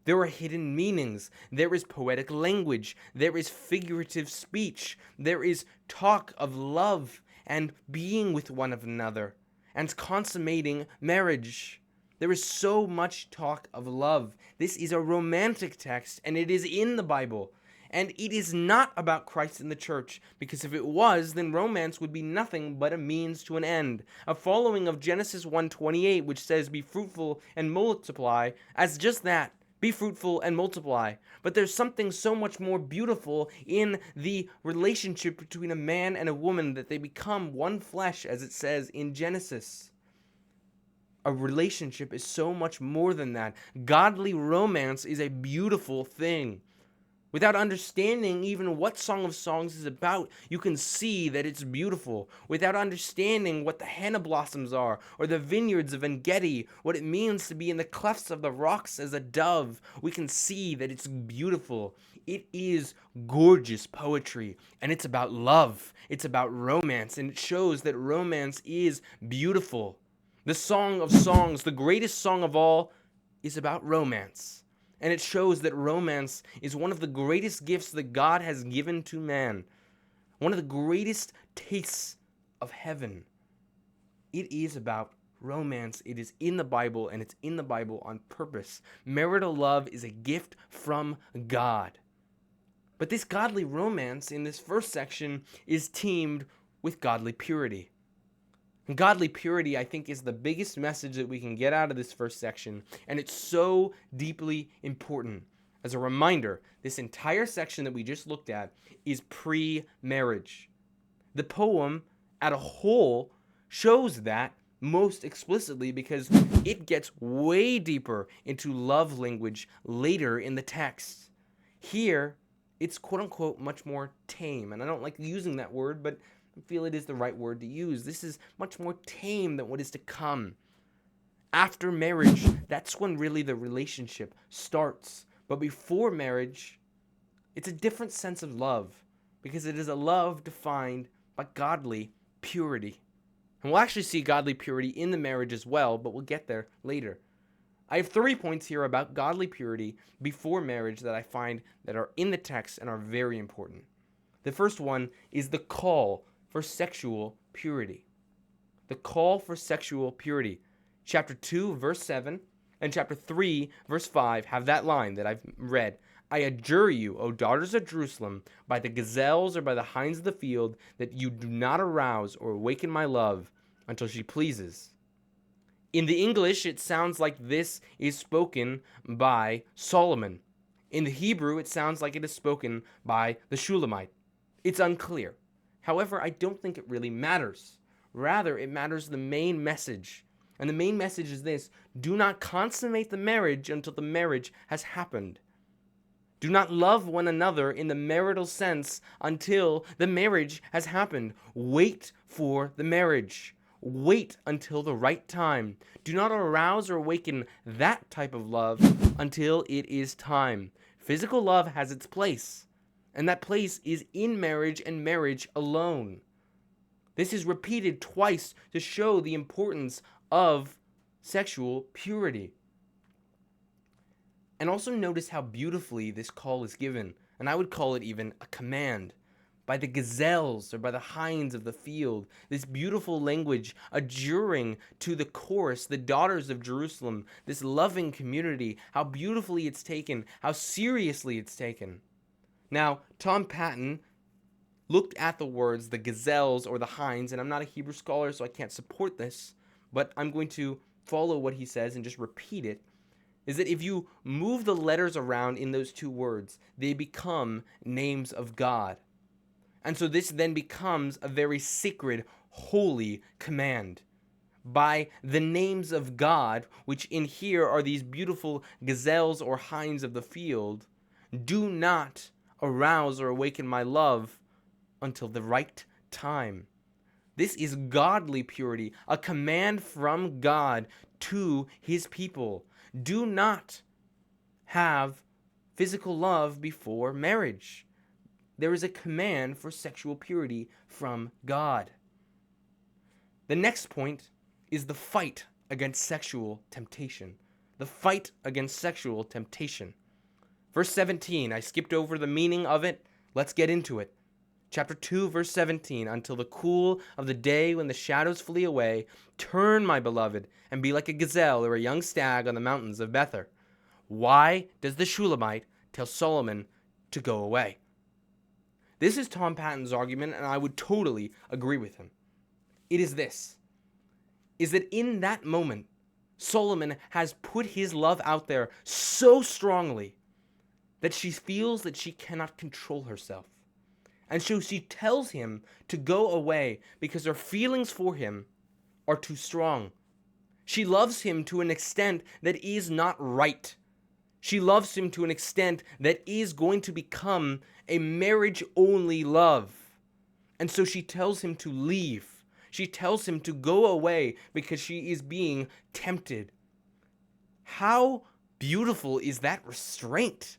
There are hidden meanings. There is poetic language. There is figurative speech. There is talk of love and being with one another and consummating marriage. There is so much talk of love. This is a romantic text, and it is in the Bible. And it is not about Christ and the church, because if it was, then romance would be nothing but a means to an end. A following of Genesis 1:28, which says, be fruitful and multiply, as just that. Be fruitful and multiply. But there's something so much more beautiful in the relationship between a man and a woman, that they become one flesh, as it says in Genesis. A relationship is so much more than that. Godly romance is a beautiful thing. Without understanding even what Song of Songs is about, you can see that it's beautiful. Without understanding what the henna blossoms are, or the vineyards of En-Gedi, what it means to be in the clefts of the rocks as a dove, we can see that it's beautiful. It is gorgeous poetry, and it's about love. It's about romance, and it shows that romance is beautiful. The Song of Songs, the greatest song of all, is about romance. And it shows that romance is one of the greatest gifts that God has given to man. One of the greatest tastes of heaven. It is about romance. It is in the Bible, and it's in the Bible on purpose. Marital love is a gift from God. But this godly romance in this first section is teamed with godly purity. And godly purity, I think, is the biggest message that we can get out of this first section, and it's so deeply important. As a reminder, this entire section that we just looked at is pre-marriage. The poem, as a whole, shows that most explicitly because it gets way deeper into love language later in the text. Here, it's quote-unquote much more tame, and I don't like using that word, but I feel it is the right word to use. This is much more tame than what is to come. After marriage, that's when really the relationship starts. But before marriage, it's a different sense of love, because it is a love defined by godly purity. And we'll actually see godly purity in the marriage as well, but we'll get there later. I have 3 points here about godly purity before marriage that I find that are in the text and are very important. The first one is the call for sexual purity. The call for sexual purity. Chapter 2, verse 7, and chapter 3, verse 5 have that line that I've read. I adjure you, O daughters of Jerusalem, by the gazelles or by the hinds of the field, that you do not arouse or awaken my love until she pleases. In the English, it sounds like this is spoken by Solomon. In the Hebrew, it sounds like it is spoken by the Shulamite. It's unclear. However, I don't think it really matters. Rather, it matters the main message. And the main message is this: do not consummate the marriage until the marriage has happened. Do not love one another in the marital sense until the marriage has happened. Wait for the marriage. Wait until the right time. Do not arouse or awaken that type of love until it is time. Physical love has its place, and that place is in marriage and marriage alone. This is repeated twice to show the importance of sexual purity. And also notice how beautifully this call is given, and I would call it even a command. by the gazelles or by the hinds of the field. This beautiful language adjuring to the chorus, the daughters of Jerusalem, this loving community, how beautifully it's taken, how seriously it's taken. Now, Tom Patton looked at the words, the gazelles or the hinds, and I'm not a Hebrew scholar, so I can't support this, but I'm going to follow what he says and just repeat it, is that if you move the letters around in those two words, they become names of God. And so this then becomes a very sacred, holy command. By the names of God, which in here are these beautiful gazelles or hinds of the field, do not arouse or awaken my love until the right time. This is godly purity, a command from God to his people. Do not have physical love before marriage. There is a command for sexual purity from God. The next point is the fight against sexual temptation. The fight against sexual temptation. Verse 17, I skipped over the meaning of it. Let's get into it. Chapter 2, verse 17, until the cool of the day when the shadows flee away, turn, my beloved, and be like a gazelle or a young stag on the mountains of Bether. Why does the Shulamite tell Solomon to go away? This is Tom Patton's argument, and I would totally agree with him. It is this, is that in that moment, Solomon has put his love out there so strongly that she feels that she cannot control herself. And so she tells him to go away because her feelings for him are too strong. She loves him to an extent that is not right. She loves him to an extent that is going to become a marriage-only love. And so she tells him to leave. She tells him to go away because she is being tempted. How beautiful is that restraint?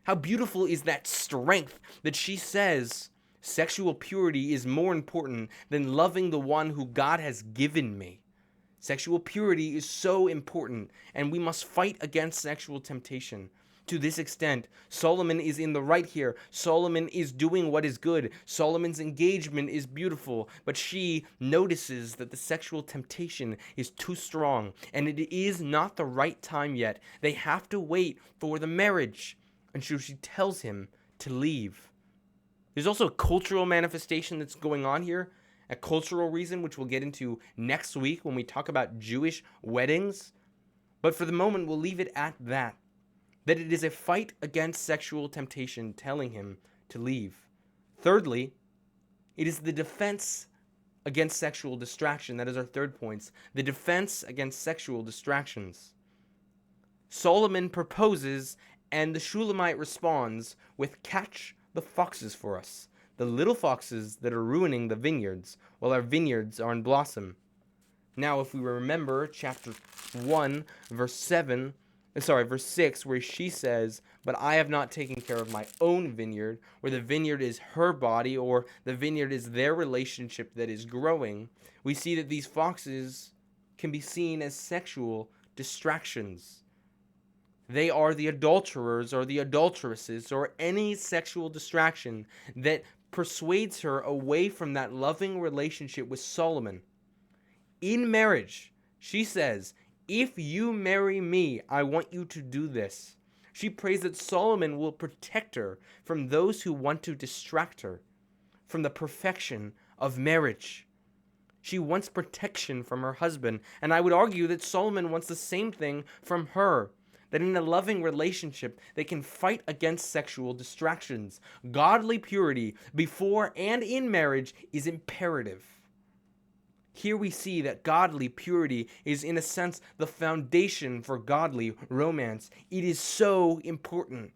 How beautiful is that strength that she says sexual purity is more important than loving the one who God has given me. Sexual purity is so important, and we must fight against sexual temptation. To this extent, Solomon is in the right here. Solomon is doing what is good. Solomon's engagement is beautiful, but she notices that the sexual temptation is too strong, and it is not the right time yet. They have to wait for the marriage. And so she tells him to leave. There's also a cultural manifestation that's going on here, a cultural reason, which we'll get into next week when we talk about Jewish weddings. But for the moment, we'll leave it at that it is a fight against sexual temptation, telling him to leave. Thirdly, it is the defense against sexual distraction. That is our third point. The defense against sexual distractions. Solomon proposes, and the Shulamite responds with, catch the foxes for us, the little foxes that are ruining the vineyards, while our vineyards are in blossom. Now, if we remember chapter 1, verse 6, where she says, but I have not taken care of my own vineyard, where the vineyard is her body, or the vineyard is their relationship that is growing, we see that these foxes can be seen as sexual distractions. They are the adulterers or the adulteresses or any sexual distraction that persuades her away from that loving relationship with Solomon. In marriage, she says, if you marry me, I want you to do this. She prays that Solomon will protect her from those who want to distract her from the perfection of marriage. She wants protection from her husband, and I would argue that Solomon wants the same thing from her. That in a loving relationship, they can fight against sexual distractions. Godly purity before and in marriage is imperative. Here we see that godly purity is, in a sense, the foundation for godly romance. It is so important.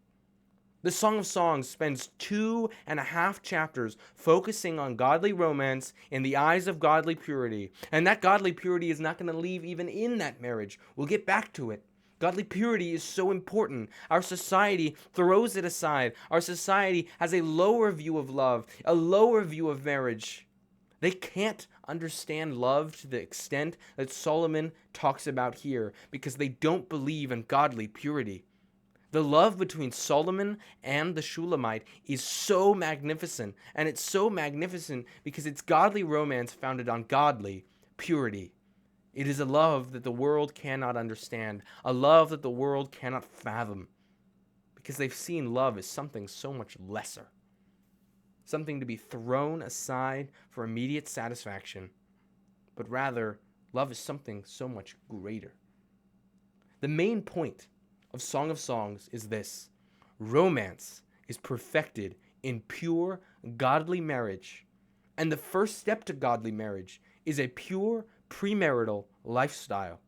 The Song of Songs spends 2.5 chapters focusing on godly romance in the eyes of godly purity. And that godly purity is not going to leave even in that marriage. We'll get back to it. Godly purity is so important. Our society throws it aside. Our society has a lower view of love, a lower view of marriage. They can't understand love to the extent that Solomon talks about here because they don't believe in godly purity. The love between Solomon and the Shulamite is so magnificent, and it's so magnificent because it's godly romance founded on godly purity. It is a love that the world cannot understand, a love that the world cannot fathom, because they've seen love as something so much lesser, something to be thrown aside for immediate satisfaction, but rather, love is something so much greater. The main point of Song of Songs is this: romance is perfected in pure, godly marriage, and the first step to godly marriage is a pure, premarital lifestyle.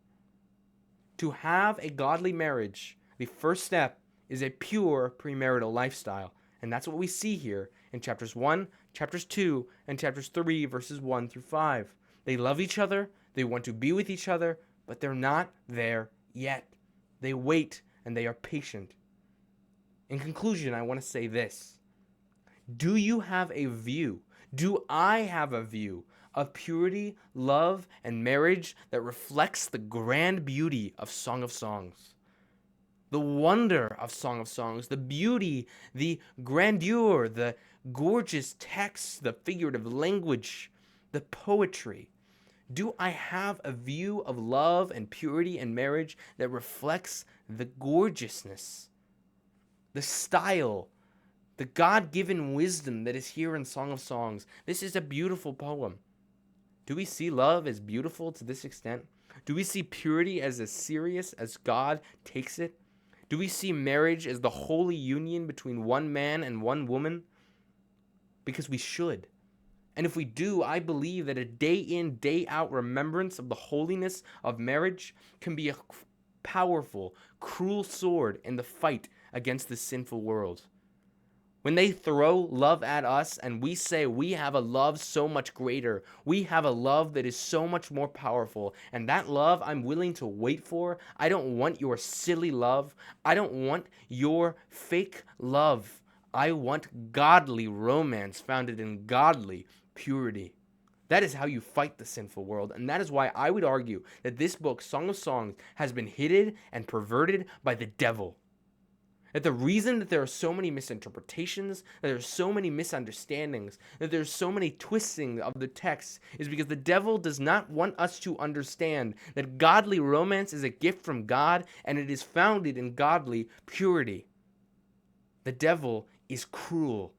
To have a godly marriage, the first step is a pure premarital lifestyle, and that's what we see here in chapters 1, chapters 2, and chapters 3, verses 1 through 5. They love each other, they want to be with each other, but they're not there yet. They wait and they are patient. In conclusion, I want to say this: do you have a view? Do I have a view of purity, love, and marriage that reflects the grand beauty of Song of Songs? The wonder of Song of Songs, the beauty, the grandeur, the gorgeous text, the figurative language, the poetry. Do I have a view of love and purity and marriage that reflects the gorgeousness, the style, the God-given wisdom that is here in Song of Songs? This is a beautiful poem. Do we see love as beautiful to this extent? Do we see purity as serious as God takes it? Do we see marriage as the holy union between one man and one woman? Because we should. And if we do, I believe that a day in, day out remembrance of the holiness of marriage can be a powerful, cruel sword in the fight against the sinful world. When they throw love at us and we say we have a love so much greater, we have a love that is so much more powerful, and that love I'm willing to wait for. I don't want your silly love. I don't want your fake love. I want godly romance founded in godly purity. That is how you fight the sinful world, and that is why I would argue that this book, Song of Songs, has been hidden and perverted by the devil. That the reason that there are so many misinterpretations, that there are so many misunderstandings, that there's so many twisting of the text is because the devil does not want us to understand that godly romance is a gift from God and it is founded in godly purity. The devil is cruel.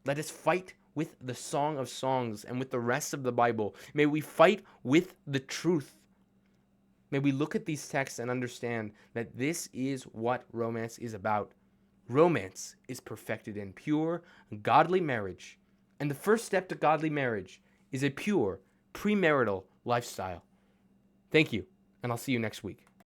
Let us fight with the Song of Songs and with the rest of the Bible. May we fight with the truth. May we look at these texts and understand that this is what romance is about. Romance is perfected in pure, godly marriage. And the first step to godly marriage is a pure, premarital lifestyle. Thank you, and I'll see you next week.